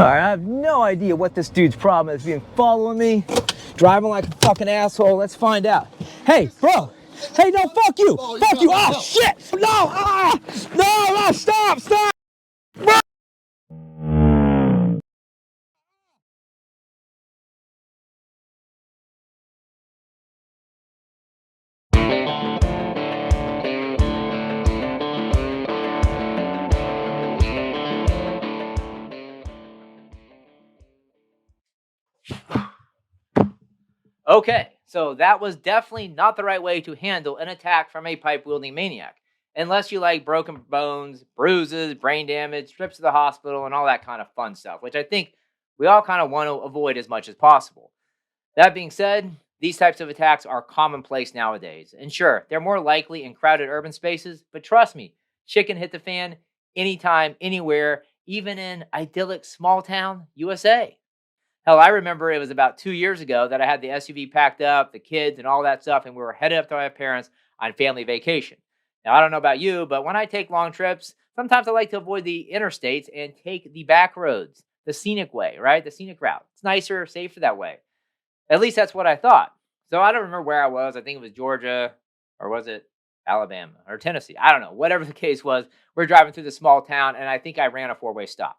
Alright, I have no idea what this dude's problem is, being following me, driving like a fucking asshole. Let's find out. Hey, bro. Hey, no, fuck you. Fuck you. Oh, shit. No. Ah. No, stop. Stop. Okay, so that was definitely not the right way to handle an attack from a pipe-wielding maniac. Unless you like broken bones, bruises, brain damage, trips to the hospital, and all that kind of fun stuff, which I think we all kind of want to avoid as much as possible. That being said, these types of attacks are commonplace nowadays. And sure, they're more likely in crowded urban spaces, but trust me, shit can hit the fan anytime, anywhere, even in idyllic small town USA. Hell, I remember it was about 2 years ago that I had the SUV packed up, the kids, and all that stuff, and we were headed up to my parents on family vacation. Now, I don't know about you, but when I take long trips, sometimes I like to avoid the interstates and take the back roads, the scenic way, right? The scenic route. It's nicer, safer that way. At least that's what I thought. So I don't remember where I was. I think it was Georgia, or was it Alabama or Tennessee? I don't know. Whatever the case was, we're driving through the small town, and I think I ran a four-way stop.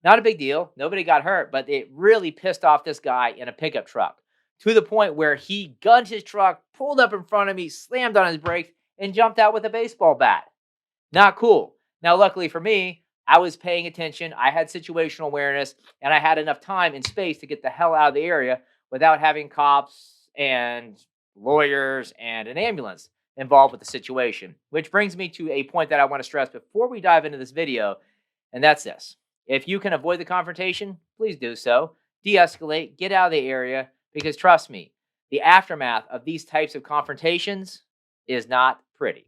Not a big deal. Nobody got hurt, but it really pissed off this guy in a pickup truck to the point where he gunned his truck, pulled up in front of me, slammed on his brakes, and jumped out with a baseball bat. Not cool. Now, luckily for me, I was paying attention. I had situational awareness, and I had enough time and space to get the hell out of the area without having cops and lawyers and an ambulance involved with the situation. Which brings me to a point that I want to stress before we dive into this video, and that's this. If you can avoid the confrontation, please do so. De-escalate, get out of the area, because trust me, the aftermath of these types of confrontations is not pretty.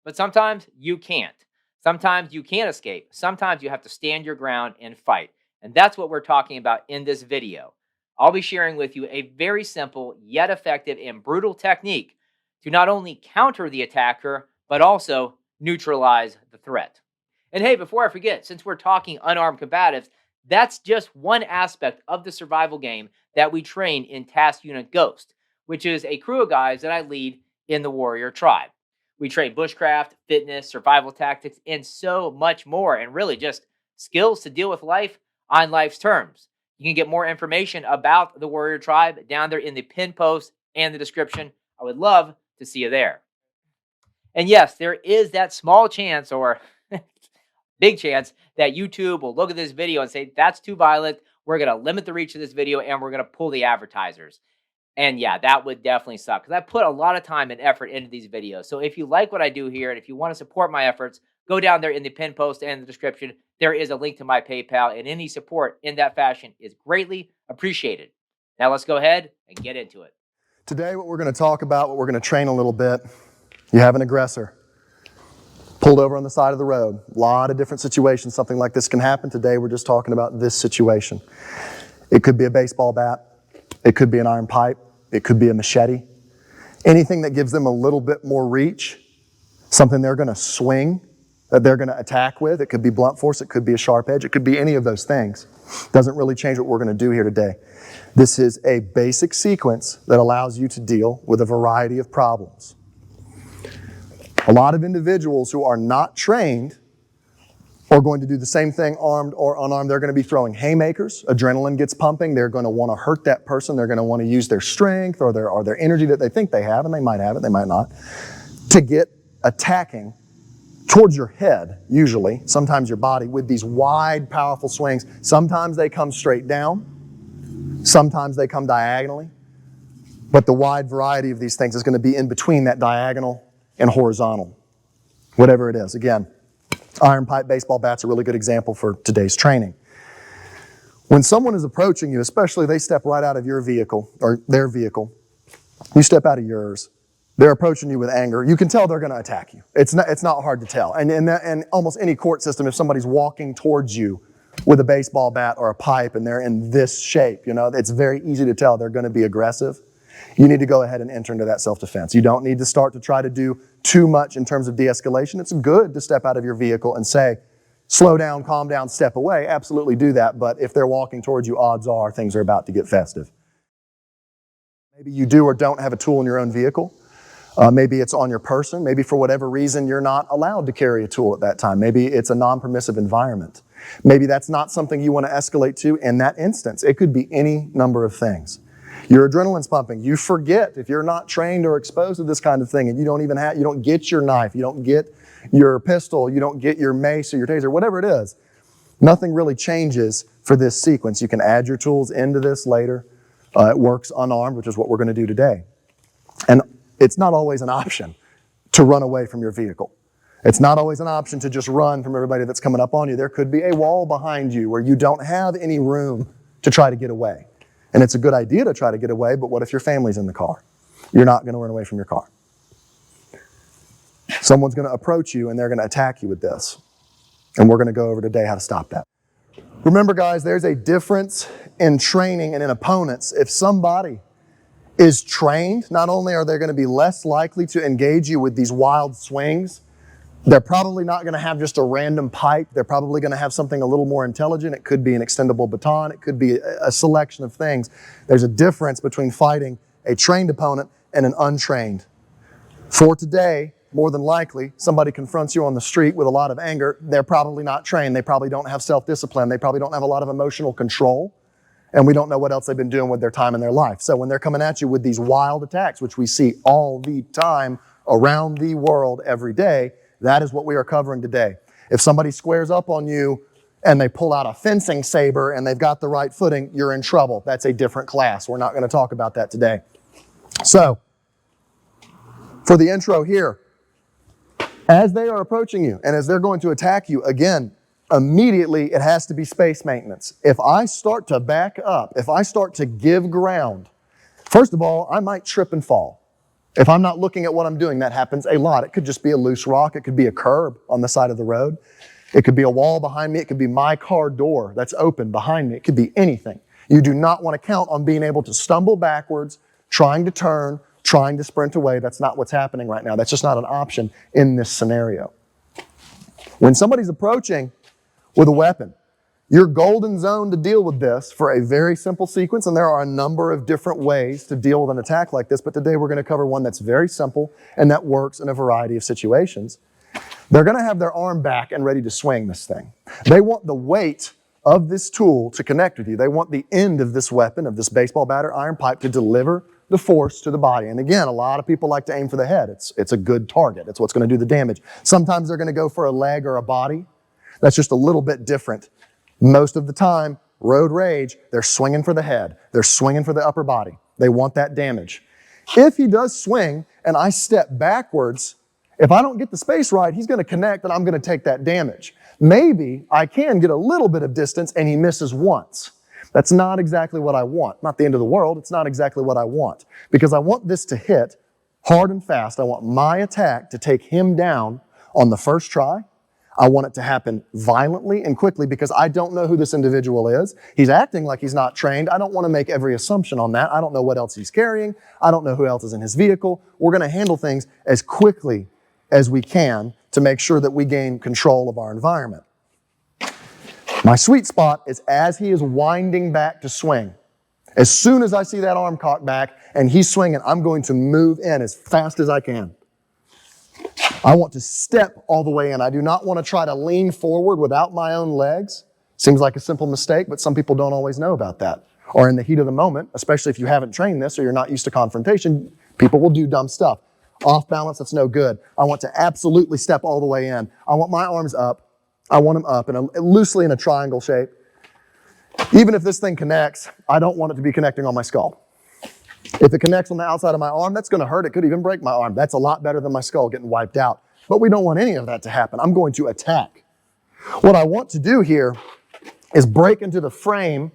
But sometimes you can't. Sometimes you can't escape. Sometimes you have to stand your ground and fight. And that's what we're talking about in this video. I'll be sharing with you a very simple yet effective and brutal technique to not only counter the attacker, but also neutralize the threat. And hey, before I forget, since we're talking unarmed combatives, that's just one aspect of the survival game that we train in Task Unit Ghost, which is a crew of guys that I lead in the Warrior Tribe. We train bushcraft, fitness, survival tactics, and so much more, and really just skills to deal with life on life's terms. You can get more information about the Warrior Tribe down there in the pin post and the description. I would love to see you there. And yes, there is that small chance, or big chance, that YouTube will look at this video and say, that's too violent. We're going to limit the reach of this video and we're going to pull the advertisers. And yeah, that would definitely suck because I put a lot of time and effort into these videos. So if you like what I do here and if you want to support my efforts, go down there in the pin post and the description. There is a link to my PayPal, and any support in that fashion is greatly appreciated. Now let's go ahead and get into it. Today, what we're going to talk about, what we're going to train a little bit, you have an aggressor. Pulled over on the side of the road. A lot of different situations something like this can happen. Today we're just talking about this situation. It could be a baseball bat. It could be an iron pipe. It could be a machete. Anything that gives them a little bit more reach, something they're going to swing, that they're going to attack with. It could be blunt force. It could be a sharp edge. It could be any of those things. Doesn't really change what we're going to do here today. This is a basic sequence that allows you to deal with a variety of problems. A lot of individuals who are not trained are going to do the same thing armed or unarmed. They're going to be throwing haymakers. Adrenaline gets pumping. They're going to want to hurt that person. They're going to want to use their strength or their energy that they think they have, and they might have it, they might not, to get attacking towards your head, usually, sometimes your body, with these wide, powerful swings. Sometimes they come straight down. Sometimes they come diagonally. But the wide variety of these things is going to be in between that diagonal and horizontal, whatever it is. Again, iron pipe, baseball bat's a really good example for today's training. When someone is approaching you, especially they step right out of your vehicle, or their vehicle, you step out of yours, they're approaching you with anger, you can tell they're going to attack you. It's not hard to tell. And in almost any court system, if somebody's walking towards you with a baseball bat or a pipe and they're in this shape, you know, it's very easy to tell they're going to be aggressive. You need to go ahead and enter into that self-defense. You don't need to start to try to do too much in terms of de-escalation. It's good to step out of your vehicle and say, slow down, calm down, step away, absolutely do that. But if they're walking towards you, odds are things are about to get festive. Maybe you do or don't have a tool in your own vehicle. Maybe it's on your person. Maybe for whatever reason you're not allowed to carry a tool at that time. Maybe it's a non-permissive environment. Maybe that's not something you want to escalate to in that instance. It could be any number of things. Your adrenaline's pumping. You forget if you're not trained or exposed to this kind of thing, and you don't get your knife, you don't get your pistol, you don't get your mace or your taser, whatever it is. Nothing really changes for this sequence. You can add your tools into this later. It works unarmed, which is what we're going to do today. And it's not always an option to run away from your vehicle. It's not always an option to just run from everybody that's coming up on you. There could be a wall behind you where you don't have any room to try to get away. And it's a good idea to try to get away, but what if your family's in the car? You're not going to run away from your car. Someone's going to approach you and they're going to attack you with this. And we're going to go over today how to stop that. Remember, guys, there's a difference in training and in opponents. If somebody is trained, not only are they going to be less likely to engage you with these wild swings, they're probably not going to have just a random pipe. They're probably going to have something a little more intelligent. It could be an extendable baton. It could be a selection of things. There's a difference between fighting a trained opponent and an untrained. For today, more than likely, somebody confronts you on the street with a lot of anger. They're probably not trained. They probably don't have self-discipline. They probably don't have a lot of emotional control. And we don't know what else they've been doing with their time in their life. So when they're coming at you with these wild attacks, which we see all the time around the world every day, that is what we are covering today. If somebody squares up on you and they pull out a fencing saber and they've got the right footing, you're in trouble. That's a different class. We're not going to talk about that today. So, for the intro here, as they are approaching you and as they're going to attack you, again, immediately it has to be space maintenance. If I start to back up, if I start to give ground, first of all, I might trip and fall. If I'm not looking at what I'm doing, that happens a lot. It could just be a loose rock. It could be a curb on the side of the road. It could be a wall behind me. It could be my car door that's open behind me. It could be anything. You do not want to count on being able to stumble backwards, trying to turn, trying to sprint away. That's not what's happening right now. That's just not an option in this scenario. When somebody's approaching with a weapon, your golden zone to deal with this for a very simple sequence, and there are a number of different ways to deal with an attack like this, but today we're going to cover one that's very simple and that works in a variety of situations. They're going to have their arm back and ready to swing this thing. They want the weight of this tool to connect with you. They want the end of this weapon, of this baseball bat or iron pipe, to deliver the force to the body. And again, a lot of people like to aim for the head. It's a good target. It's what's going to do the damage. Sometimes they're going to go for a leg or a body. That's just a little bit different. Most of the time, road rage, they're swinging for the head. They're swinging for the upper body. They want that damage. If he does swing and I step backwards, if I don't get the space right, he's going to connect and I'm going to take that damage. Maybe I can get a little bit of distance and he misses once. That's not exactly what I want. Not the end of the world. It's not exactly what I want. Because I want this to hit hard and fast. I want my attack to take him down on the first try. I want it to happen violently and quickly because I don't know who this individual is. He's acting like he's not trained. I don't want to make every assumption on that. I don't know what else he's carrying. I don't know who else is in his vehicle. We're going to handle things as quickly as we can to make sure that we gain control of our environment. My sweet spot is as he is winding back to swing. As soon as I see that arm cocked back and he's swinging, I'm going to move in as fast as I can. I want to step all the way in. I do not want to try to lean forward without my own legs. Seems like a simple mistake, but some people don't always know about that. Or in the heat of the moment, especially if you haven't trained this or you're not used to confrontation, people will do dumb stuff. Off balance, that's no good. I want to absolutely step all the way in. I want my arms up. I want them up loosely in a triangle shape. Even if this thing connects, I don't want it to be connecting on my skull. If it connects on the outside of my arm, that's going to hurt. It could even break my arm. That's a lot better than my skull getting wiped out. But we don't want any of that to happen. I'm going to attack. What I want to do here is break into the frame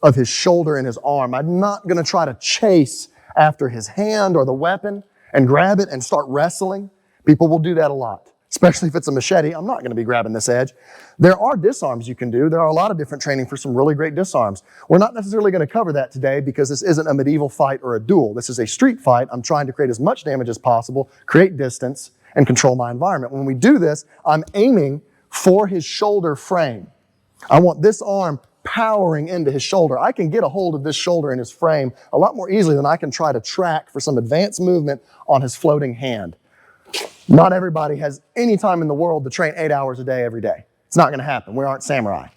of his shoulder and his arm. I'm not going to try to chase after his hand or the weapon and grab it and start wrestling. People will do that a lot, especially if it's a machete. I'm not going to be grabbing this edge. There are disarms you can do. There are a lot of different training for some really great disarms. We're not necessarily going to cover that today because this isn't a medieval fight or a duel. This is a street fight. I'm trying to create as much damage as possible, create distance, and control my environment. When we do this, I'm aiming for his shoulder frame. I want this arm powering into his shoulder. I can get a hold of this shoulder in his frame a lot more easily than I can try to track for some advanced movement on his floating hand. Not everybody has any time in the world to train 8 hours a day every day. It's not going to happen. We aren't samurai.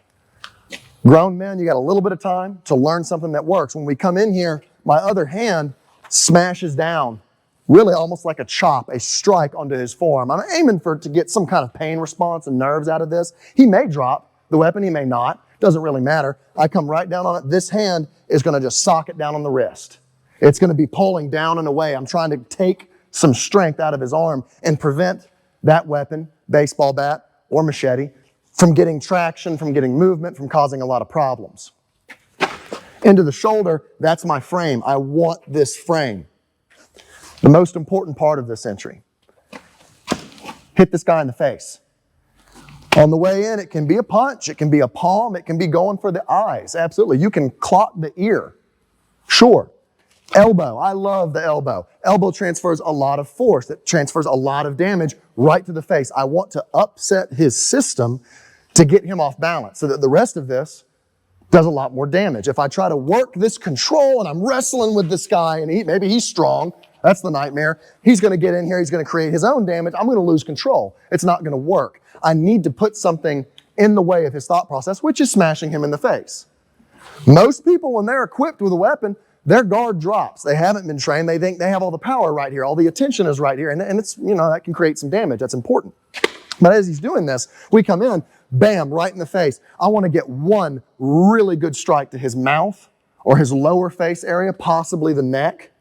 Grown men, you got a little bit of time to learn something that works. When we come in here, my other hand smashes down, really almost like a chop, a strike onto his forearm. I'm aiming to get some kind of pain response and nerves out of this. He may drop the weapon, he may not. Doesn't really matter. I come right down on it. This hand is going to just sock it down on the wrist. It's going to be pulling down and away. I'm trying to take some strength out of his arm and prevent that weapon, baseball bat or machete, from getting traction, from getting movement, from causing a lot of problems. Into the shoulder, that's my frame. I want this frame. The most important part of this entry. Hit this guy in the face. On the way in, it can be a punch, it can be a palm, it can be going for the eyes. Absolutely. You can clock the ear. Sure. Elbow. I love the elbow. Elbow transfers a lot of force. It transfers a lot of damage right to the face. I want to upset his system to get him off balance so that the rest of this does a lot more damage. If I try to work this control and I'm wrestling with this guy and maybe he's strong, that's the nightmare. He's going to get in here, he's going to create his own damage. I'm going to lose control. It's not going to work. I need to put something in the way of his thought process, which is smashing him in the face. Most people, when they're equipped with a weapon, their guard drops. They haven't been trained. They think they have all the power right here. All the attention is right here. And it's, that can create some damage. That's important. But as he's doing this, we come in, bam, right in the face. I want to get one really good strike to his mouth or his lower face area, possibly the neck,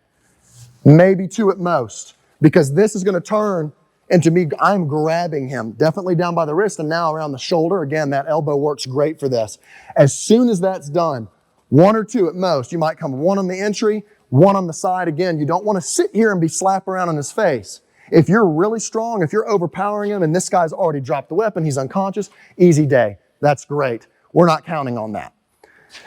maybe two at most, because this is going to turn into me, I'm grabbing him, definitely down by the wrist and now around the shoulder. Again, that elbow works great for this. As soon as that's done, one or two at most, you might come one on the entry, one on the side. Again, you don't want to sit here and be slap around on his face. If you're really strong, if you're overpowering him and this guy's already dropped the weapon, he's unconscious, easy day. That's great. We're not counting on that.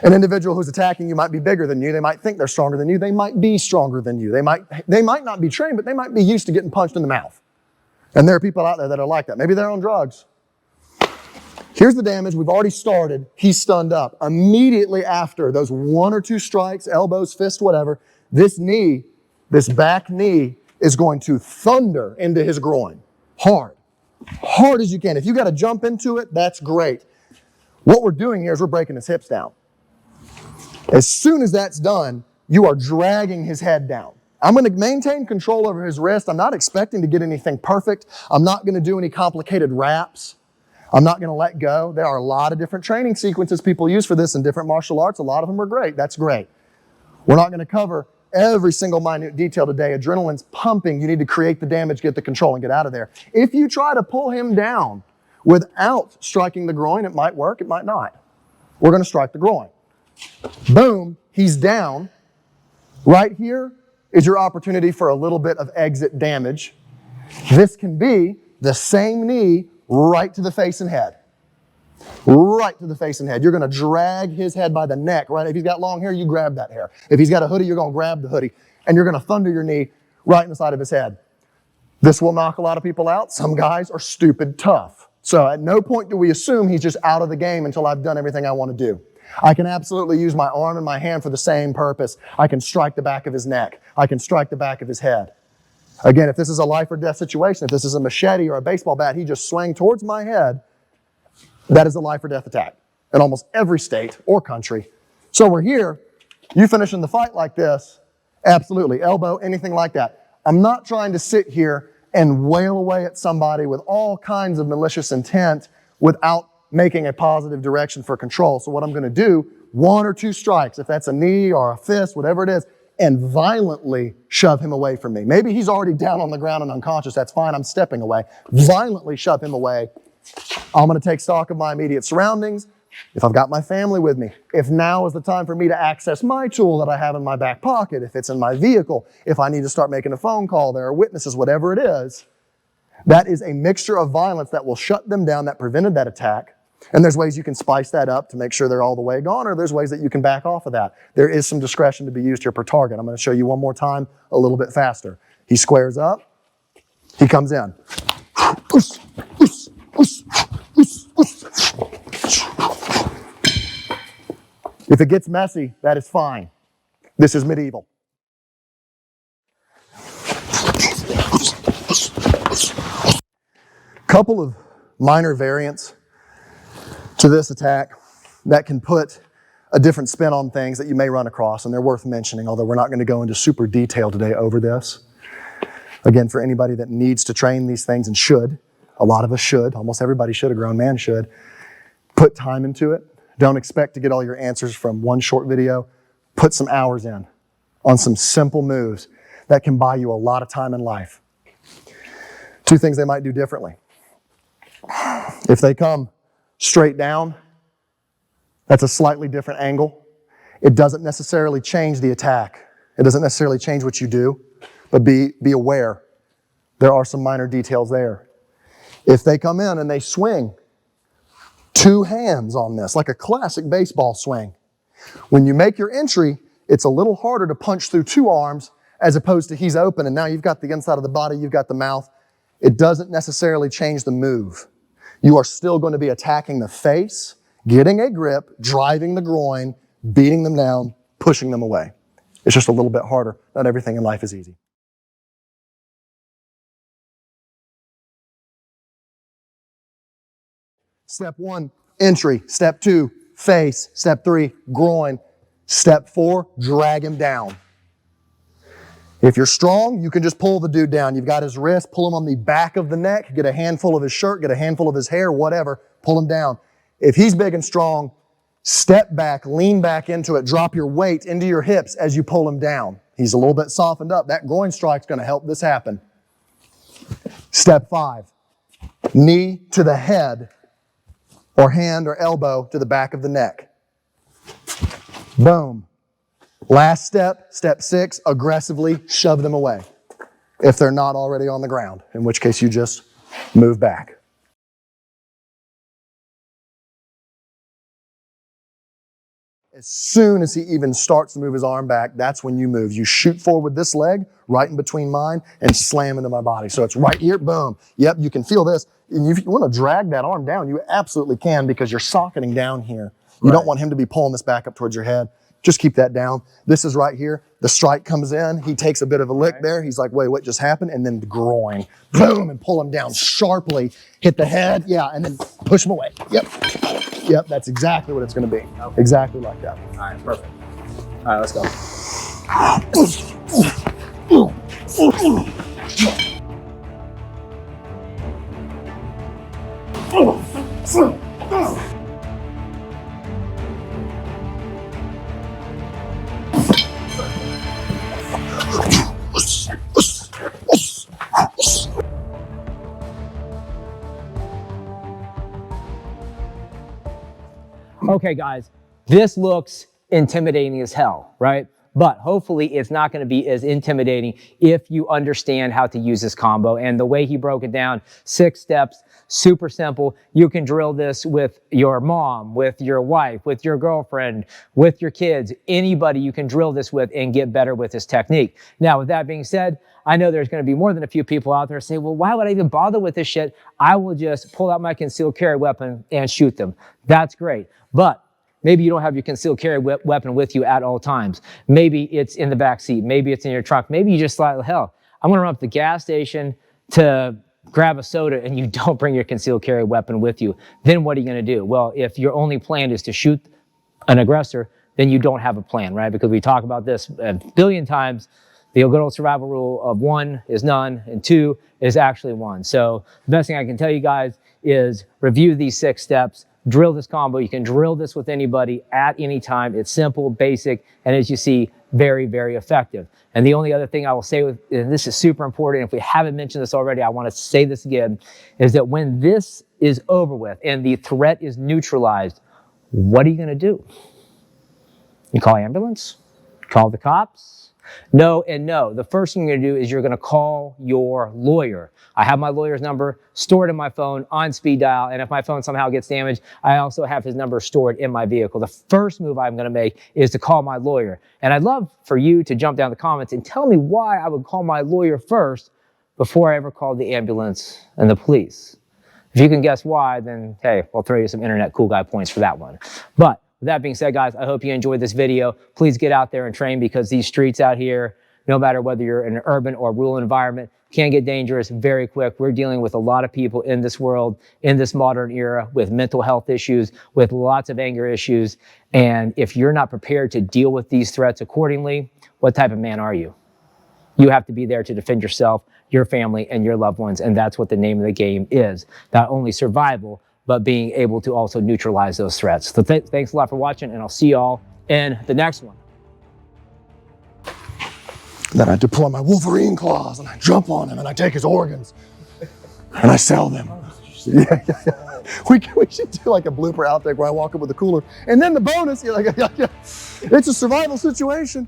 An individual who's attacking you might be bigger than you. They might think they're stronger than you. They might be stronger than you. They might not be trained, but they might be used to getting punched in the mouth. And there are people out there that are like that. Maybe they're on drugs. Here's the damage. We've already started. He's stunned up. Immediately after those one or two strikes, elbows, fists, whatever, this knee, this back knee is going to thunder into his groin. Hard. Hard as you can. If you got to jump into it, that's great. What we're doing here is we're breaking his hips down. As soon as that's done, you are dragging his head down. I'm going to maintain control over his wrist. I'm not expecting to get anything perfect. I'm not going to do any complicated wraps. I'm not going to let go. There are a lot of different training sequences people use for this in different martial arts. A lot of them are great. That's great. We're not going to cover every single minute detail today. Adrenaline's pumping. You need to create the damage, get the control, and get out of there. If you try to pull him down without striking the groin, it might work, it might not. We're going to strike the groin. Boom, he's down. Right here is your opportunity for a little bit of exit damage. This can be the same knee right to the face and head. Right to the face and head. You're going to drag his head by the neck, right? If he's got long hair, you grab that hair. If he's got a hoodie, you're going to grab the hoodie. And you're going to thunder your knee right in the side of his head. This will knock a lot of people out. Some guys are stupid tough. So at no point do we assume he's just out of the game until I've done everything I want to do. I can absolutely use my arm and my hand for the same purpose. I can strike the back of his neck. I can strike the back of his head. Again, if this is a life or death situation, if this is a machete or a baseball bat, he just swung towards my head, that is a life or death attack in almost every state or country. So we're here, you finishing the fight like this, absolutely, elbow, anything like that. I'm not trying to sit here and wail away at somebody with all kinds of malicious intent without making a positive direction for control. So what I'm going to do, one or two strikes, if that's a knee or a fist, whatever it is, and violently shove him away from me. Maybe he's already down on the ground and unconscious. That's fine. I'm stepping away. Violently shove him away. I'm going to take stock of my immediate surroundings. If I've got my family with me, if now is the time for me to access my tool that I have in my back pocket, if it's in my vehicle, if I need to start making a phone call, there are witnesses, whatever it is, that is a mixture of violence that will shut them down, that prevented that attack. And there's ways you can spice that up to make sure they're all the way gone, or there's ways that you can back off of that. There is some discretion to be used here per target. I'm going to show you one more time a little bit faster. He squares up. He comes in. If it gets messy, that is fine. This is medieval. Couple of minor variants to this attack that can put a different spin on things that you may run across, and they're worth mentioning, although we're not going to go into super detail today over this. Again, for anybody that needs to train these things and should, a lot of us should, almost everybody should, a grown man should, put time into it. Don't expect to get all your answers from one short video. Put some hours in on some simple moves that can buy you a lot of time in life. Two things they might do differently. If they come straight down, that's a slightly different angle. It doesn't necessarily change the attack. It doesn't necessarily change what you do, but be aware. There are some minor details there. If they come in and they swing two hands on this, like a classic baseball swing, when you make your entry, it's a little harder to punch through two arms as opposed to he's open and now you've got the inside of the body, you've got the mouth. It doesn't necessarily change the move. You are still going to be attacking the face, getting a grip, driving the groin, beating them down, pushing them away. It's just a little bit harder. Not everything in life is easy. Step 1, entry. Step 2, face. Step 3, groin. Step 4, drag him down. If you're strong, you can just pull the dude down. You've got his wrist, pull him on the back of the neck, get a handful of his shirt, get a handful of his hair, whatever, pull him down. If he's big and strong, step back, lean back into it, drop your weight into your hips as you pull him down. He's a little bit softened up. That groin strike's going to help this happen. Step 5, knee to the head or hand or elbow to the back of the neck. Boom. Last step, step 6, aggressively shove them away if they're not already on the ground, in which case you just move back. As soon as he even starts to move his arm back, that's when you move. You shoot forward with this leg right in between mine and slam into my body. So it's right here, boom. Yep, you can feel this. And if you want to drag that arm down, you absolutely can because you're socketing down here. You don't want him to be pulling this back up towards your head. Just keep that down. This is right here. The strike comes in. He takes a bit of a lick there. He's like, wait, what just happened? And then the groin, boom, and pull him down sharply. Hit the head, yeah, and then push him away. Yep. Yep, that's exactly what it's going to be. Okay. Exactly like that. All right, perfect. All right, let's go. Okay, guys, this looks intimidating as hell, right? But hopefully it's not going to be as intimidating if you understand how to use this combo. And the way he broke it down, 6 steps, super simple. You can drill this with your mom, with your wife, with your girlfriend, with your kids, anybody you can drill this with and get better with this technique. Now, with that being said, I know there's going to be more than a few people out there saying, well, why would I even bother with this shit? I will just pull out my concealed carry weapon and shoot them. That's great. But maybe you don't have your concealed carry weapon with you at all times. Maybe it's in the back seat. Maybe it's in your trunk. Maybe you just like, hell, I'm going to run up to the gas station to grab a soda and you don't bring your concealed carry weapon with you. Then what are you going to do? Well, if your only plan is to shoot an aggressor, then you don't have a plan, right? Because we talk about this a billion times. The good old survival rule of 1 is none and 2 is actually 1. So the best thing I can tell you guys is review these 6 steps. Drill this combo. You can drill this with anybody at any time. It's simple, basic, and as you see, very, very effective. And the only other thing I will say, and this is super important, if we haven't mentioned this already, I want to say this again, is that when this is over with and the threat is neutralized, what are you going to do? You call ambulance? Call the cops? No and no. The first thing you're going to do is you're going to call your lawyer. I have my lawyer's number stored in my phone on speed dial, and if my phone somehow gets damaged, I also have his number stored in my vehicle. The first move I'm going to make is to call my lawyer. And I'd love for you to jump down the comments and tell me why I would call my lawyer first before I ever called the ambulance and the police. If you can guess why, then hey, I'll throw you some internet cool guy points for that one. But With that being said, guys, I hope you enjoyed this video. Please get out there and train, because these streets out here, no matter whether you're in an urban or rural environment, can get dangerous very quick. We're dealing with a lot of people in this world, in this modern era, with mental health issues, with lots of anger issues. And if you're not prepared to deal with these threats accordingly, what type of man are you? You have to be there to defend yourself, your family, and your loved ones. And that's what the name of the game is. Not only survival, but being able to also neutralize those threats. So thanks a lot for watching, and I'll see y'all in the next one. Then I deploy my Wolverine claws and I jump on him and I take his organs and I sell them. Yeah. We should do like a blooper outtake where I walk up with a cooler, and then the bonus, it's a survival situation.